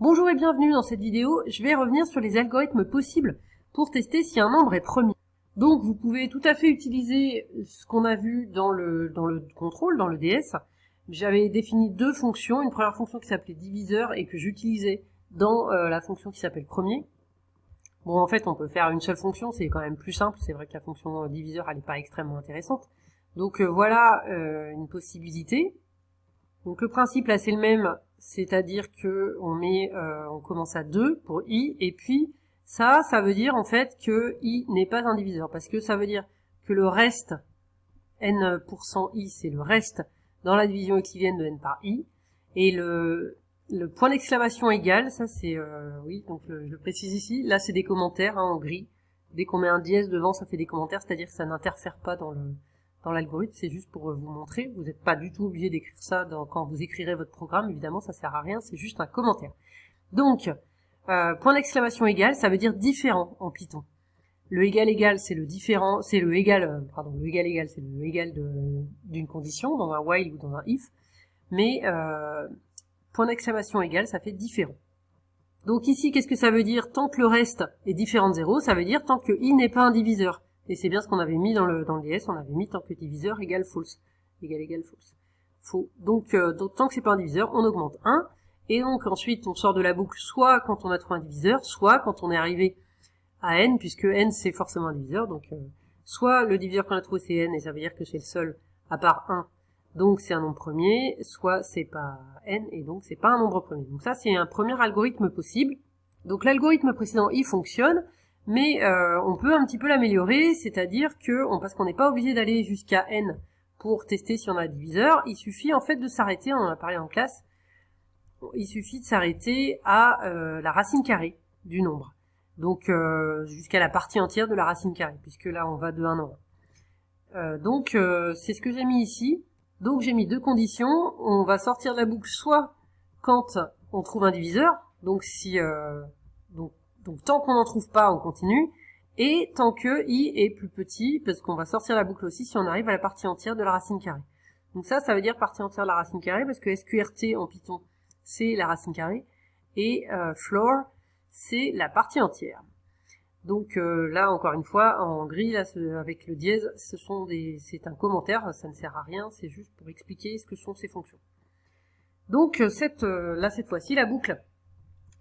Bonjour et bienvenue dans cette vidéo. Je vais revenir sur les algorithmes possibles pour tester si un nombre est premier. Donc vous pouvez tout à fait utiliser ce qu'on a vu dans le contrôle, dans le DS. J'avais défini deux fonctions, une première fonction qui s'appelait diviseur et que j'utilisais dans la fonction qui s'appelle premier. Bon, en fait, on peut faire une seule fonction, c'est quand même plus simple. C'est vrai que la fonction diviseur, elle n'est pas extrêmement intéressante. Donc voilà une possibilité. Donc le principe là c'est le même, c'est-à-dire que on commence à 2 pour i, et puis ça veut dire en fait que i n'est pas un diviseur, parce que ça veut dire que le reste, n% i, c'est le reste dans la division euclidienne de n par i, et le point d'exclamation égal, ça c'est, oui, donc je le précise ici, là c'est des commentaires en gris, dès qu'on met un dièse devant ça fait des commentaires, c'est-à-dire que ça n'interfère pas dans l'algorithme, c'est juste pour vous montrer, vous n'êtes pas du tout obligé d'écrire ça quand vous écrirez votre programme, évidemment ça sert à rien, c'est juste un commentaire. Donc, point d'exclamation égal, ça veut dire différent en Python. Le égal c'est le différent, c'est le égal, le égal c'est le égal d'une condition, dans un while ou dans un if, mais point d'exclamation égal, ça fait différent. Donc ici, qu'est-ce que ça veut dire? Tant que le reste est différent de 0, ça veut dire tant que i n'est pas un diviseur. Et c'est bien ce qu'on avait mis dans le DS, on avait mis tant que diviseur égale false. Égal false. Faux. Donc tant que c'est pas un diviseur, on augmente 1. Et donc ensuite, on sort de la boucle soit quand on a trouvé un diviseur, soit quand on est arrivé à n, puisque n c'est forcément un diviseur. Donc soit le diviseur qu'on a trouvé c'est n, et ça veut dire que c'est le seul à part 1, donc c'est un nombre premier, soit c'est pas n, et donc c'est pas un nombre premier. Donc ça c'est un premier algorithme possible. Donc l'algorithme précédent il fonctionne, mais on peut un petit peu l'améliorer, c'est-à-dire que, parce qu'on n'est pas obligé d'aller jusqu'à n pour tester si on a un diviseur, il suffit en fait de s'arrêter, on en a parlé en classe, il suffit de s'arrêter à la racine carrée du nombre. Donc jusqu'à la partie entière de la racine carrée, puisque là on va de 1 en 1. Donc c'est ce que j'ai mis ici. Donc j'ai mis deux conditions, on va sortir de la boucle soit quand on trouve un diviseur, donc si donc tant qu'on n'en trouve pas, on continue, et tant que i est plus petit, parce qu'on va sortir la boucle aussi si on arrive à la partie entière de la racine carrée. Donc ça veut dire partie entière de la racine carrée, parce que SQRT en Python, c'est la racine carrée, et floor, c'est la partie entière. Donc là, encore une fois, en gris, là, avec le dièse, c'est un commentaire, ça ne sert à rien, c'est juste pour expliquer ce que sont ces fonctions. Donc cette fois-ci, la boucle,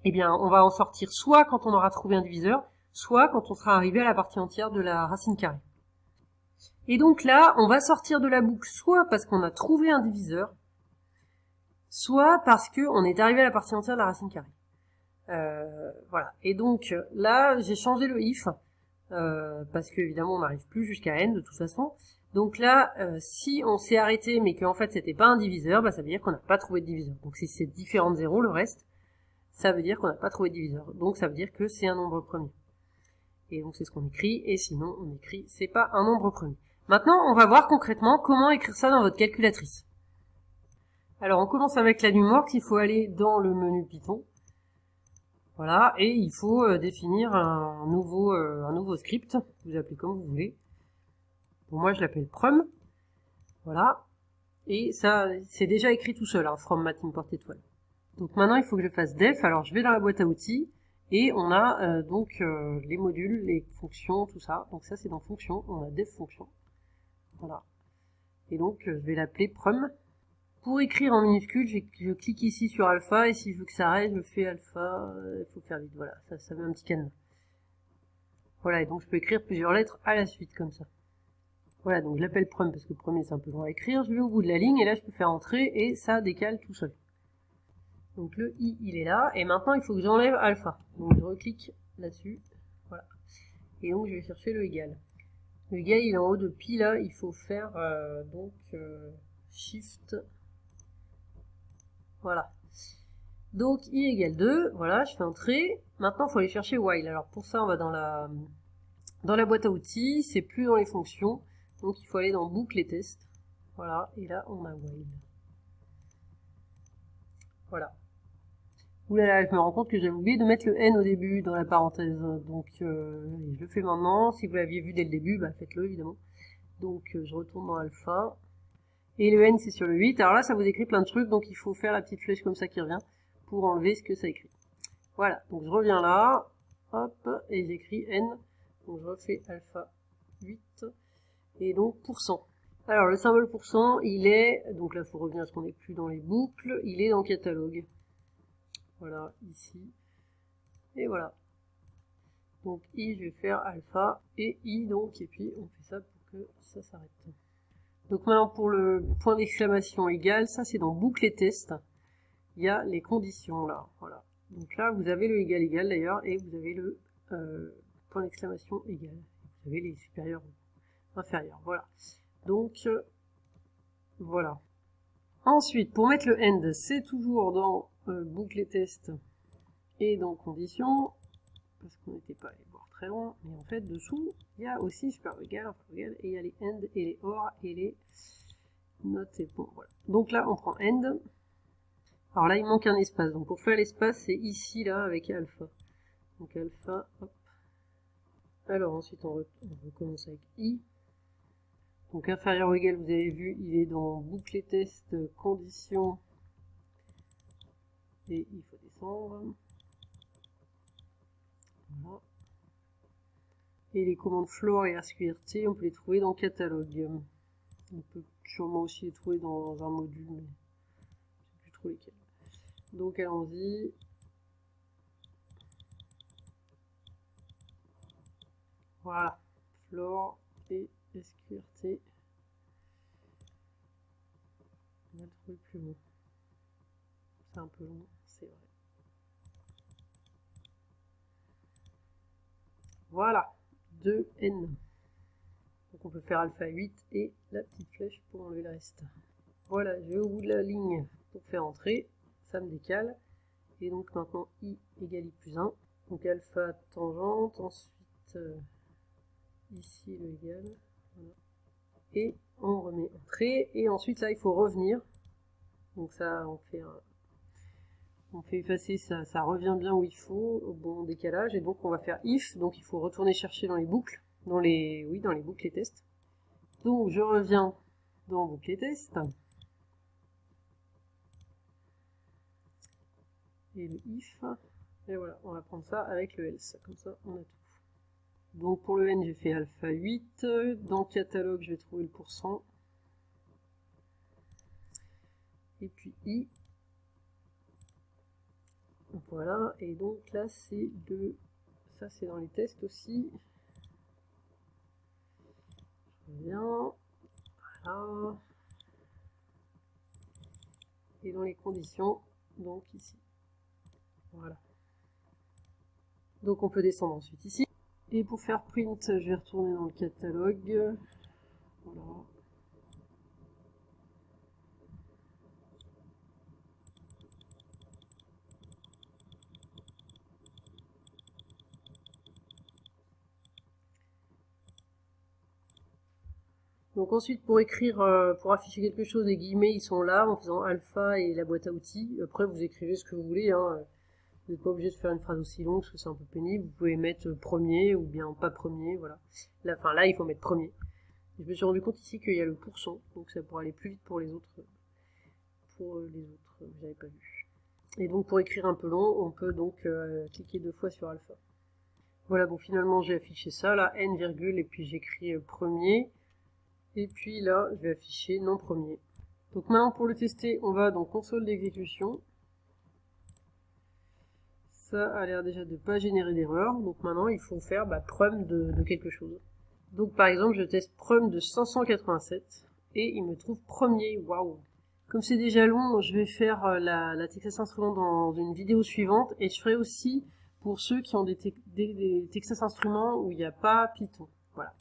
eh bien, on va en sortir soit quand on aura trouvé un diviseur, soit quand on sera arrivé à la partie entière de la racine carrée. Et donc là, on va sortir de la boucle soit parce qu'on a trouvé un diviseur, soit parce qu'on est arrivé à la partie entière de la racine carrée. Voilà. Et donc là, j'ai changé le if, parce que évidemment on n'arrive plus jusqu'à n de toute façon. Donc là, si on s'est arrêté mais qu'en fait c'était pas un diviseur, ça veut dire qu'on n'a pas trouvé de diviseur. Donc si c'est différent de 0, le reste, ça veut dire qu'on n'a pas trouvé de diviseur. Donc ça veut dire que c'est un nombre premier. Et donc c'est ce qu'on écrit, et sinon on écrit c'est pas un nombre premier. Maintenant, on va voir concrètement comment écrire ça dans votre calculatrice. Alors on commence avec la numworks, il faut aller dans le menu Python. Voilà, et il faut définir un nouveau script, vous appelez comme vous voulez. Pour moi je l'appelle prum. Voilà. Et ça, c'est déjà écrit tout seul, from math import étoile. Donc maintenant il faut que je fasse def, alors je vais dans la boîte à outils, et on a donc les modules, les fonctions, tout ça. Donc ça c'est dans fonction, on a def fonction. Voilà. Et donc je vais l'appeler prum. Pour écrire en minuscule, je clique ici sur alpha, et si je veux que ça arrête, je fais alpha, il faut faire vite, voilà, ça met un petit cadenas. Voilà, et donc je peux écrire plusieurs lettres à la suite, comme ça. Voilà, donc je l'appelle prum, parce que le premier c'est un peu long à écrire, je vais au bout de la ligne, et là je peux faire entrer, et ça décale tout seul. Donc le i, il est là, et maintenant il faut que j'enlève alpha. Donc je reclique là-dessus, voilà. Et donc je vais chercher le égal. Le égal, il est en haut de pi, là, il faut faire, shift... Voilà. Donc i égale 2, voilà, je fais entrer. Maintenant, il faut aller chercher while. Alors pour ça, on va dans la boîte à outils, c'est plus dans les fonctions. Donc il faut aller dans boucle et test. Voilà, et là, on a while. Voilà. Oulala, je me rends compte que j'avais oublié de mettre le n au début dans la parenthèse. Donc je le fais maintenant. Si vous l'aviez vu dès le début, faites-le évidemment. Donc je retourne dans alpha. Et le n c'est sur le 8. Alors là ça vous écrit plein de trucs, donc il faut faire la petite flèche comme ça qui revient pour enlever ce que ça écrit. Voilà, donc je reviens là, hop, et j'écris n, donc je refais alpha 8, et donc %. Alors le symbole %, il est, donc là il faut revenir à ce qu'on n'est plus dans les boucles, il est dans le catalogue. Voilà, ici, et voilà. Donc i, je vais faire alpha, et i donc, et puis on fait ça pour que ça s'arrête. Donc maintenant pour le point d'exclamation égal, ça c'est dans boucle et test, il y a les conditions là, voilà. Donc là, vous avez le égal égal d'ailleurs, et vous avez le point d'exclamation égal. Vous avez les supérieurs ou inférieurs, voilà. Donc, voilà. Ensuite, pour mettre le end, c'est toujours dans boucle et test et dans conditions, parce qu'on n'était pas allé voir très loin, mais en fait, dessous, il y a aussi supérieur égal, inférieur égal, et il y a les end et les or et les notes et points, voilà. Donc là, on prend end. Alors là, il manque un espace. Donc pour faire l'espace, c'est ici, là, avec alpha. Donc alpha, hop. Alors ensuite, on recommence avec i. Donc inférieur ou égal, vous avez vu, il est dans boucle et test, conditions. Et il faut descendre. Voilà. Et les commandes floor et SQRT, on peut les trouver dans catalogue. On peut sûrement aussi les trouver dans un module, mais je ne sais plus trop lesquels. Donc allons-y. Voilà, floor et SQRT. On va le trouver plus long. C'est un peu long, c'est vrai. Voilà, 2n. Donc on peut faire alpha 8 et la petite flèche pour enlever le reste. Voilà, je vais au bout de la ligne pour faire entrer. Ça me décale. Et donc maintenant i égale i plus 1. Donc alpha tangente, ensuite ici le égal. Voilà. Et on remet entrée. Et ensuite là il faut revenir. Donc ça on fait effacer, ça revient bien où il faut, au bon décalage. Et donc on va faire if, donc il faut retourner chercher dans les boucles, dans les boucles et tests. Donc je reviens dans boucle et test. Et le if. Et voilà, on va prendre ça avec le else. Comme ça, on a tout. Donc pour le n, j'ai fait alpha 8. Dans catalogue, je vais trouver le %. Et puis i. Voilà, et donc là, c'est de... Ça, c'est dans les tests aussi. Je reviens. Voilà. Et dans les conditions, donc ici. Voilà. Donc on peut descendre ensuite ici. Et pour faire print, je vais retourner dans le catalogue. Voilà. Donc ensuite, pour écrire, pour afficher quelque chose, les guillemets, ils sont là, en faisant alpha et la boîte à outils. Après, vous écrivez ce que vous voulez, hein. Vous n'êtes pas obligé de faire une phrase aussi longue, parce que c'est un peu pénible. Vous pouvez mettre premier, ou bien pas premier, voilà. Là, enfin, là, il faut mettre premier. Je me suis rendu compte ici qu'il y a le %, donc ça pourrait aller plus vite pour les autres. J'avais pas vu. Et donc, pour écrire un peu long, on peut donc cliquer 2 fois sur alpha. Voilà, bon, finalement, j'ai affiché ça, là, n virgule, et puis j'écris premier. Et puis là, je vais afficher non premier. Donc maintenant, pour le tester, on va dans console d'exécution. Ça a l'air déjà de ne pas générer d'erreur. Donc maintenant, il faut faire prum de quelque chose. Donc par exemple, je teste prum de 587 et il me trouve premier. Waouh! Comme c'est déjà long, je vais faire la Texas Instruments dans une vidéo suivante et je ferai aussi pour ceux qui ont des Texas Instruments où il n'y a pas Python. Voilà.